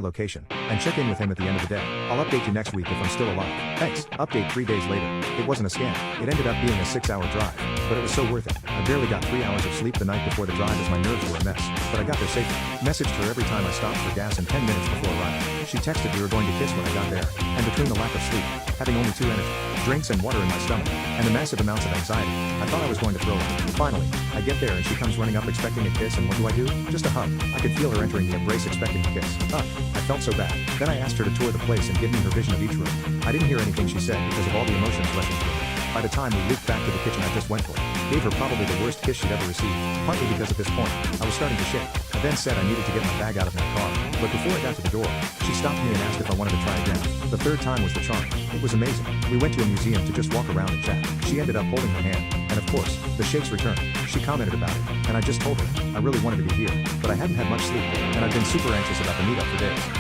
location, and check in with him at the end of the day. I'll update you next week if I'm still alive. Thanks. Update 3 days later. It wasn't a scam. It ended up being a 6-hour drive, but it was so worth it. I barely got 3 hours of sleep the night before the drive as my nerves were a mess, but I got there safely. Messaged her every time I stopped for gas and 10 minutes before arriving. She texted we were going to kiss when I got there, and between the lack of sleep, having only 2 energy drinks and water in my stomach, and the massive amounts of anxiety, I thought I was going to throw up. Finally, I get there and she comes running up expecting a kiss, and what do? Just a hug. I could feel her entering the embrace expecting a kiss. Ugh, I felt so bad. Then I asked her to tour the place and give me her vision of each room. I didn't hear anything she said because of all the emotions rushing through her. By the time we looped back to the kitchen I just went for, gave her probably the worst kiss she'd ever received, partly because at this point, I was starting to shake. I then said I needed to get my bag out of my car, but before I got to the door, she stopped me and asked if I wanted to try again. The third time was the charm. It was amazing. We went to a museum to just walk around and chat. She ended up holding her hand, and of course, the shakes returned. She commented about it, and I just told her, I really wanted to be here, but I hadn't had much sleep, and I've been super anxious about the meetup for days.